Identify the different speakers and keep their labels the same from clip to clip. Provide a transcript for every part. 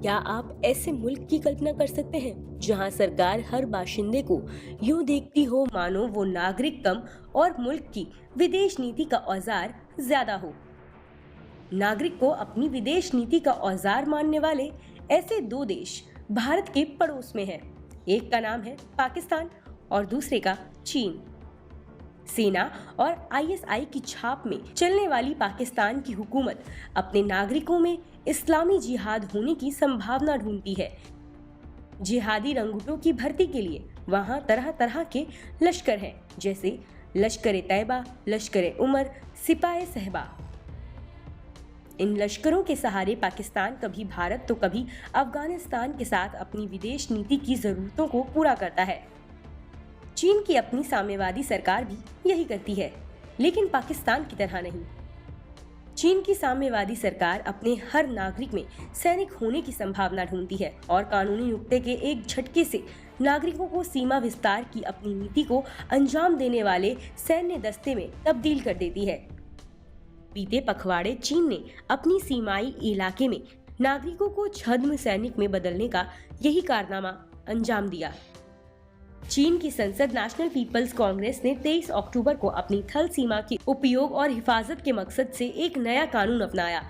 Speaker 1: क्या आप ऐसे मुल्क की कल्पना कर सकते हैं जहां सरकार हर बाशिंदे को यूं देखती हो मानो वो नागरिक कम और मुल्क की विदेश नीति का औजार ज्यादा हो। नागरिक को अपनी विदेश नीति का औजार मानने वाले ऐसे दो देश भारत के पड़ोस में हैं। एक का नाम है पाकिस्तान और दूसरे का चीन। सेना और आईएसआई की छाप में चलने वाली पाकिस्तान की हुकूमत अपने नागरिकों में इस्लामी जिहाद होने की संभावना ढूंढती है। जिहादी रंगूटों की भर्ती के लिए वहां तरह तरह के लश्कर हैं, जैसे लश्कर तैयबा, लश्कर उमर, सिपाही सहबा। इन लश्करों के सहारे पाकिस्तान कभी भारत तो कभी अफगानिस्तान के साथ अपनी विदेश नीति की जरूरतों को पूरा करता है। चीन की अपनी साम्यवादी सरकार भी यही करती है, लेकिन पाकिस्तान की तरह नहीं। चीन की साम्यवादी सरकार अपने हर नागरिक में सैनिक होने की संभावना ढूंढती है और कानूनी नुक्ते के एक झटके से नागरिकों को सीमा विस्तार की अपनी नीति को अंजाम देने वाले सैन्य दस्ते में तब्दील कर देती है। बीते पखवाड़े चीन ने अपनी सीमाई इलाके में नागरिकों को छद्म सैनिक में बदलने का यही कारनामा अंजाम दिया। चीन की संसद नेशनल पीपल्स कांग्रेस ने 23 अक्टूबर को अपनी थल सीमा के उपयोग और हिफाजत के मकसद से एक नया कानून अपनाया।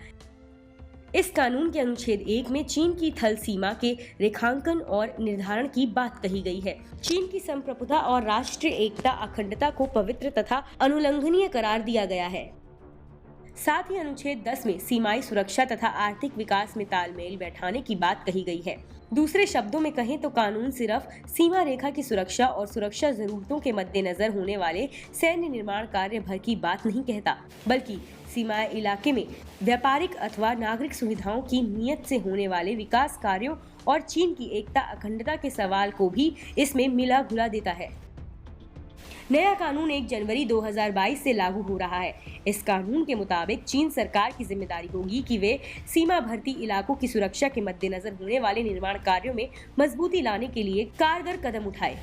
Speaker 1: इस कानून के अनुच्छेद 1 में चीन की थल सीमा के रेखांकन और निर्धारण की बात कही गई है। चीन की संप्रभुता और राष्ट्रीय एकता अखंडता को पवित्र तथा अनुल्लंघनीय करार दिया गया है। साथ ही अनुच्छेद 10 में सीमाई सुरक्षा तथा आर्थिक विकास में तालमेल बैठाने की बात कही गई है। दूसरे शब्दों में कहें तो कानून सिर्फ सीमा रेखा की सुरक्षा और सुरक्षा जरूरतों के मद्देनजर होने वाले सैन्य निर्माण कार्य भर की बात नहीं कहता, बल्कि सीमा इलाके में व्यापारिक अथवा नागरिक सुविधाओं की नीयत से होने वाले विकास कार्यों और चीन की एकता अखंडता के सवाल को भी इसमें मिला घुला देता है। नया कानून 1 जनवरी 2022 से लागू हो रहा है। इस कानून के मुताबिक चीन सरकार की जिम्मेदारी होगी कि वे सीमावर्ती इलाकों की सुरक्षा के मद्देनजर होने वाले निर्माण कार्यों में मजबूती लाने के लिए कारगर कदम उठाए।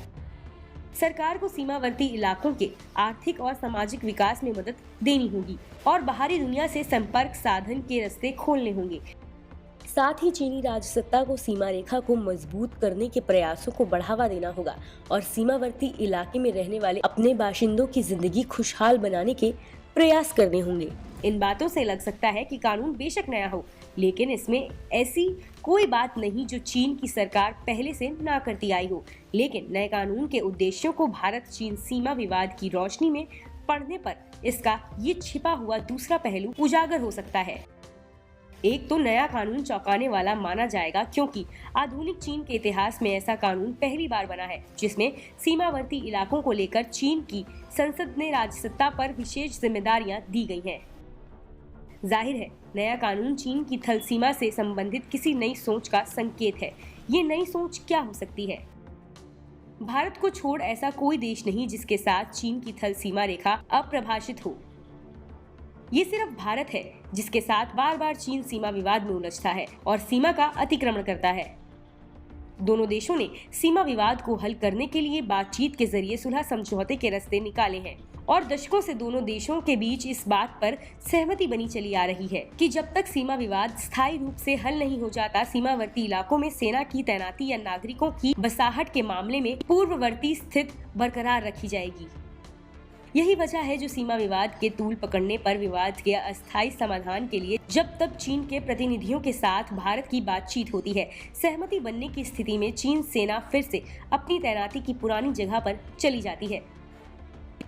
Speaker 1: सरकार को सीमावर्ती इलाकों के आर्थिक और सामाजिक विकास में मदद देनी होगी और बाहरी दुनिया से संपर्क साधन के रास्ते खोलने होंगे। साथ ही चीनी राजसत्ता को सीमा रेखा को मजबूत करने के प्रयासों को बढ़ावा देना होगा और सीमावर्ती इलाके में रहने वाले अपने बाशिंदों की जिंदगी खुशहाल बनाने के प्रयास करने होंगे। इन बातों से लग सकता है कि कानून बेशक नया हो, लेकिन इसमें ऐसी कोई बात नहीं जो चीन की सरकार पहले से ना करती आई हो। लेकिन नए कानून के उद्देश्यों को भारत चीन सीमा विवाद की रोशनी में पढ़ने पर इसका ये छिपा हुआ दूसरा पहलू उजागर हो सकता है। एक तो नया कानून चौंकाने वाला माना जाएगा, क्योंकि आधुनिक चीन के इतिहास में ऐसा कानून पहली बार बना है जिसमें सीमावर्ती इलाकों को लेकर चीन की संसद ने राजसत्ता पर विशेष जिम्मेदारियां दी गई हैं। जाहिर है नया कानून चीन की थल सीमा से संबंधित किसी नई सोच का संकेत है। ये नई सोच क्या हो सकती है? भारत को छोड़ ऐसा कोई देश नहीं जिसके साथ चीन की थल सीमा रेखा अप्रभाषित हो। ये सिर्फ भारत है जिसके साथ बार बार चीन सीमा विवाद में उलझता है और सीमा का अतिक्रमण करता है। दोनों देशों ने सीमा विवाद को हल करने के लिए बातचीत के जरिए सुलह समझौते के रास्ते निकाले हैं और दशकों से दोनों देशों के बीच इस बात पर सहमति बनी चली आ रही है कि जब तक सीमा विवाद स्थायी रूप से हल नहीं हो जाता, सीमावर्ती इलाकों में सेना की तैनाती या नागरिकों की बसाहट के मामले में पूर्ववर्ती स्थिति बरकरार रखी जाएगी। यही वजह है जो सीमा विवाद के तूल पकड़ने पर विवाद के अस्थायी समाधान के लिए जब तक चीन के प्रतिनिधियों के साथ भारत की बातचीत होती है, सहमति बनने की स्थिति में चीन सेना फिर से अपनी तैनाती की पुरानी जगह पर चली जाती है।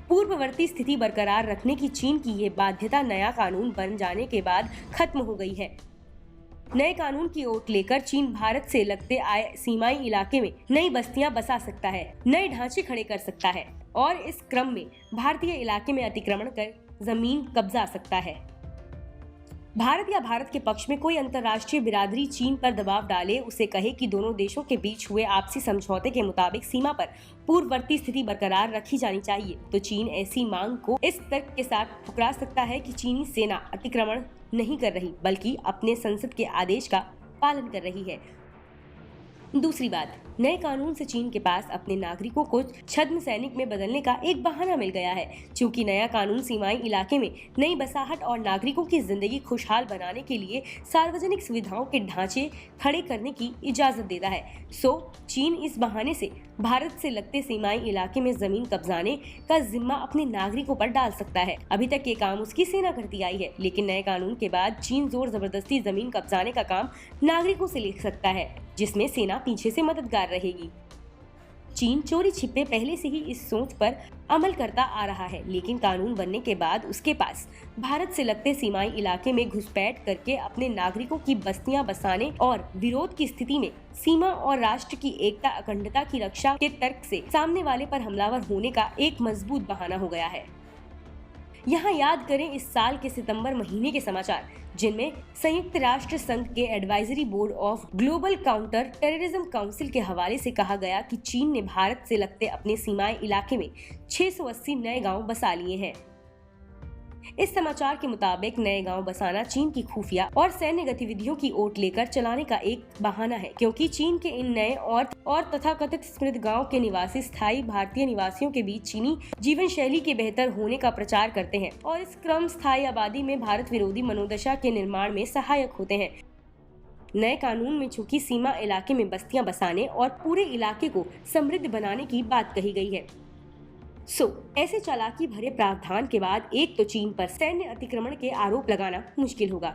Speaker 1: पूर्ववर्ती स्थिति बरकरार रखने की चीन की ये बाध्यता नया कानून बन जाने के बाद खत्म हो गई है। नए कानून की ओट लेकर चीन भारत से लगते आए सीमाई इलाके में नई बस्तियां बसा सकता है, नए ढांचे खड़े कर सकता है और इस क्रम में भारतीय इलाके में अतिक्रमण कर जमीन कब्जा सकता है। भारत या भारत के पक्ष में कोई अंतर्राष्ट्रीय बिरादरी चीन पर दबाव डाले, उसे कहे कि दोनों देशों के बीच हुए आपसी समझौते के मुताबिक सीमा पर पूर्ववर्ती स्थिति बरकरार रखी जानी चाहिए, तो चीन ऐसी मांग को इस तर्क के साथ ठुकरा सकता है कि चीनी सेना अतिक्रमण नहीं कर रही बल्कि अपने संसद के आदेश का पालन कर रही है। दूसरी बात, नए कानून से चीन के पास अपने नागरिकों को छद्म सैनिक में बदलने का एक बहाना मिल गया है। चूंकि नया कानून सीमाई इलाके में नई बसाहट और नागरिकों की जिंदगी खुशहाल बनाने के लिए सार्वजनिक सुविधाओं के ढांचे खड़े करने की इजाजत देता है, सो चीन इस बहाने से भारत से लगते सीमाई इलाके में जमीन कब्जाने का जिम्मा अपने नागरिकों पर डाल सकता है। अभी तक ये काम उसकी सेना करती आई है, लेकिन नए कानून के बाद चीन जोर जबरदस्ती जमीन कब्जाने का काम नागरिकों से ले सकता है, जिसमें सेना पीछे से मददगार रहेगी। चीन चोरी छिपे पहले से ही इस सोच पर अमल करता आ रहा है, लेकिन कानून बनने के बाद उसके पास भारत से लगते सीमाई इलाके में घुसपैठ करके अपने नागरिकों की बस्तियां बसाने और विरोध की स्थिति में सीमा और राष्ट्र की एकता अखंडता की रक्षा के तर्क से सामने वाले पर हमलावर होने का एक मजबूत बहाना हो गया है। यहाँ याद करें इस साल के सितंबर महीने के समाचार, जिनमें संयुक्त राष्ट्र संघ के advisory board of global counter terrorism council के हवाले से कहा गया कि चीन ने भारत से लगते अपने सीमाई इलाके में 680 नए गांव बसा लिए हैं। इस समाचार के मुताबिक नए गांव बसाना चीन की खुफिया और सैन्य गतिविधियों की ओट लेकर चलाने का एक बहाना है, क्योंकि चीन के इन नए और तथाकथित स्मृत गांव के निवासी स्थायी भारतीय निवासियों के बीच चीनी जीवन शैली के बेहतर होने का प्रचार करते हैं और इस क्रम स्थायी आबादी में भारत विरोधी मनोदशा के निर्माण में सहायक होते हैं। नए कानून में चूंकि सीमा इलाके में बस्तियां बसाने और पूरे इलाके को समृद्ध बनाने की बात कही गई है, ऐसे चालाकी भरे प्रावधान के बाद एक तो चीन पर सैन्य अतिक्रमण के आरोप लगाना मुश्किल होगा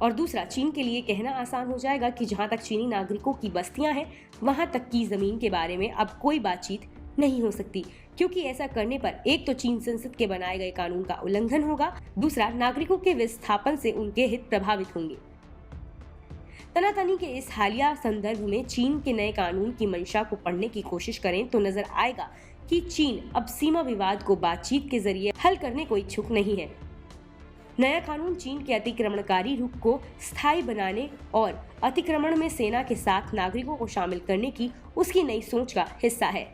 Speaker 1: और दूसरा चीन के लिए कहना आसान हो जाएगा कि जहां तक चीनी नागरिकों की बस्तियां हैं वहां तक की जमीन के बारे में अब कोई बातचीत नहीं हो सकती, क्योंकि ऐसा करने पर एक तो चीन संसद के बनाए गए कानून का उल्लंघन होगा, दूसरा नागरिकों के विस्थापन से उनके हित प्रभावित होंगे। तनातनी के इस हालिया संदर्भ में चीन के नए कानून की मंशा को पढ़ने की कोशिश करें तो नजर आएगा कि चीन अब सीमा विवाद को बातचीत के जरिए हल करने को इच्छुक नहीं है। नया कानून चीन के अतिक्रमणकारी रुख को स्थायी बनाने और अतिक्रमण में सेना के साथ नागरिकों को शामिल करने की उसकी नई सोच का हिस्सा है।